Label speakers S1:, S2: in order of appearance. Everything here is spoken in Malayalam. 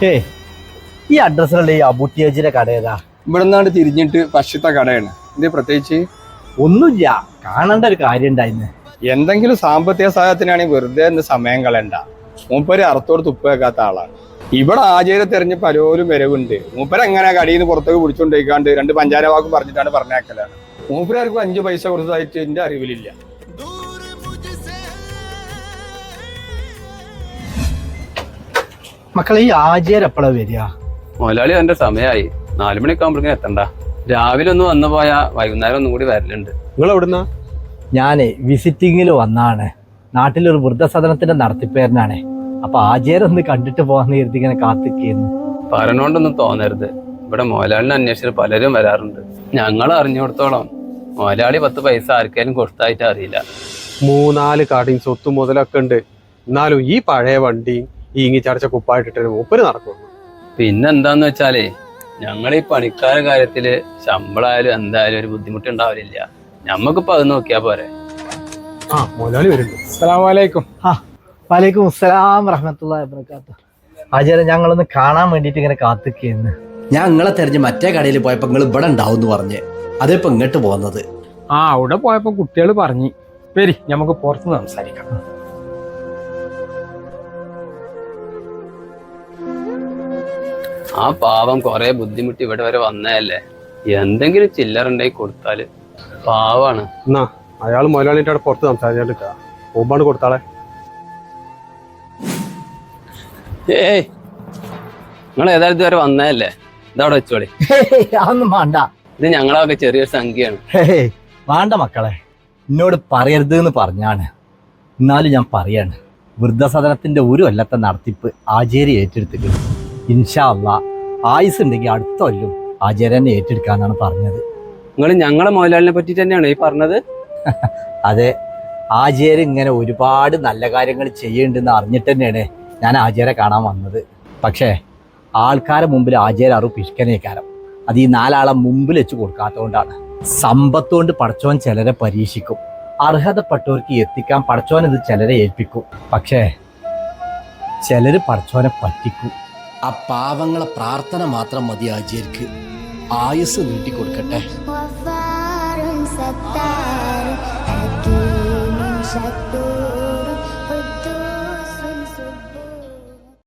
S1: ഏയ് ഈ അഡ്രസ്സിലുള്ള ഈ അബുട്ടിയേജിന്റെ കട ഏതാ?
S2: ഇവിടെ നിന്നാണ്ട് തിരിഞ്ഞിട്ട് പശത്തെ കടയാണ്. ഇത് പ്രത്യേകിച്ച്
S1: ഒന്നുമില്ല, കാണേണ്ട ഒരു കാര്യം ഉണ്ടായിന്ന്.
S2: എന്തെങ്കിലും സാമ്പത്തിക സഹായത്തിനാണെങ്കിൽ വെറുതെ ഒന്ന് സമയം കളയണ്ട. മൂപ്പര് അർത്ഥത്തോട് തുപ്പ് വെക്കാത്ത ആളാണ്. ഇവിടെ ആചാര്യ തെരഞ്ഞ് പലരും വരവുണ്ട്. മൂപ്പര് എങ്ങനെ കടയിൽ നിന്ന് പുറത്തേക്ക് പിടിച്ചുകൊണ്ടിരിക്കാണ്ട് 2 പഞ്ചാര വാക്കും പറഞ്ഞിട്ടാണ് പറഞ്ഞേക്കലാണ്. മൂപ്പരാർക്കും 5 പൈസ കൊടുത്തതായിട്ട് എന്റെ അറിവിലില്ല.
S1: മക്കളെ, ഈ ആചാര്യ എപ്പോഴാ വരിക?
S3: മുതലാളി എന്റെ സമയമായി 4 മണിക്കാകുമ്പോഴേക്കും എത്തണ്ട. രാവിലെ ഒന്ന് വന്നു പോയാ വൈകുന്നേരം ഒന്നും കൂടി വരലുണ്ട്.
S4: നിങ്ങൾ എവിടുന്നാ?
S1: ഞാനേ വിസിറ്റിങ്ങിൽ വന്നാണ്. നാട്ടിലൊരു വൃദ്ധസദനത്തിന്റെ നടത്തിപ്പേരനാണ്. അപ്പൊ ആചാര്യ ഒന്ന് കണ്ടിട്ട് പോകാന്ന് കരുതി ഇങ്ങനെ കാത്തിക്കുന്നു.
S3: പറഞ്ഞോണ്ടൊന്നും തോന്നരുത്. ഇവിടെ മുതലാളിനെ അന്വേഷിച്ച് പലരും വരാറുണ്ട്. ഞങ്ങൾ അറിഞ്ഞിടത്തോളം മുതലാളി 10 പൈസ ആർക്കേലും കൊടുത്തായിട്ട് അറിയില്ല.
S4: 3-4 കാട്ടിയും സ്വത്തും മുതലൊക്കെ ഉണ്ട്. എന്നാലും ഈ പഴയ വണ്ടി ഈ ഇങ്ങിച്ചടച്ച കുപ്പായിട്ടിട്ട് മൂപ്പര് നടക്കും.
S3: പിന്നെന്താന്ന് വെച്ചാലേ ഞങ്ങൾ ഈ പണിക്കാര കാര്യത്തില് ശമ്പളമായാലും എന്തായാലും ഒരു ബുദ്ധിമുട്ടുണ്ടാവില്ല. ഞമ്മക്കിപ്പോ അത് നോക്കിയാ പോരെ.
S4: ആ മുതലാളി വരുന്നുണ്ട്.
S2: അസ്സലാമലൈക്കും.
S1: വലൈക്കും അസ്സലാം വറഹ്മത്തുള്ളാഹി വബറകാതുഹു. ആചാര്യ, ഞങ്ങളൊന്ന് കാണാൻ വേണ്ടിട്ട് ഇങ്ങനെ കാത്തിക്കുന്നു.
S5: ഞാൻ നിങ്ങളെ തെരഞ്ഞ് മറ്റേ കടയിൽ പോയപ്പോ നിങ്ങൾ ഇവിടെ ഉണ്ടാവും എന്ന് പറഞ്ഞ് അതിപ്പോ ഇങ്ങോട്ട് പോകുന്നത്.
S6: അവിടെ പോയപ്പോ കുട്ടികൾ പറഞ്ഞു വരി നമുക്ക് പുറത്ത് സംസാരിക്കാം.
S3: ആ പാവം കൊറേ ബുദ്ധിമുട്ടി ഇവിടെ വരെ വന്നതല്ലേ. എന്തെങ്കിലും ചില്ലറുണ്ടായി കൊടുത്താല് പാവാണ്.
S4: എന്നാ അയാൾ മുതലാളിന്റെ അവിടെ പുറത്ത് സംസാരിച്ചിട്ട് പോകുമ്പാട് കൊടുത്താളെ.
S3: ഏയ്, നിങ്ങൾ ഏതായാലും ഇതുവരെ വന്നതല്ലേ, ഇതവിടെ വെച്ചോളി.
S1: അതൊന്നും വേണ്ട,
S3: ഇത് ഞങ്ങളൊക്കെ ചെറിയൊരു സംഖ്യയാണ്.
S1: വേണ്ട മക്കളെ, എന്നോട് പറയരുത് എന്ന് പറഞ്ഞാണ്. എന്നാലും ഞാൻ പറയാണ്, വൃദ്ധസദനത്തിന്റെ ഒരു കൊല്ലത്തെ നടത്തിപ്പ് ആചാര്യ ഏറ്റെടുത്തിട്ടുണ്ട്. ഇൻഷാ അള്ളാ ആയുസ് ഉണ്ടെങ്കിൽ അടുത്ത കൊല്ലം ആചാര്യനെ ഏറ്റെടുക്കാന്നാണ് പറഞ്ഞത്.
S3: നിങ്ങൾ ഞങ്ങളെ മുതലാളിനെ പറ്റി തന്നെയാണ് ഈ പറഞ്ഞത്?
S1: അതെ, ആചാര്യ ഇങ്ങനെ ഒരുപാട് നല്ല കാര്യങ്ങൾ ചെയ്യുന്നുണ്ടെന്ന് അറിഞ്ഞിട്ട് തന്നെയാണ് ഞാൻ ആചാര്യ കാണാൻ വന്നത്. പക്ഷേ ആൾക്കാരെ മുമ്പിൽ ആചാര്യ അറിവ് പിരിക്കനേക്കാരം. അത് ഈ 4 ആളെ മുമ്പിൽ വെച്ച് കൊടുക്കാത്തതുകൊണ്ടാണ്. സമ്പത്തുകൊണ്ട് പടച്ചോൻ ചിലരെ പരീക്ഷിക്കും, അർഹതപ്പെട്ടവർക്ക് എത്തിക്കാൻ പടച്ചോൻ ഇത് ചിലരെ ഏൽപ്പിക്കും. പക്ഷേ ചിലര് പടച്ചോനെ പറ്റിക്കും.
S5: ആ പാവങ്ങളെ പ്രാർത്ഥന മാത്രം മതി ആചാര്യക്ക്. ആയുസ് നീട്ടിക്കൊടുക്കട്ടെ.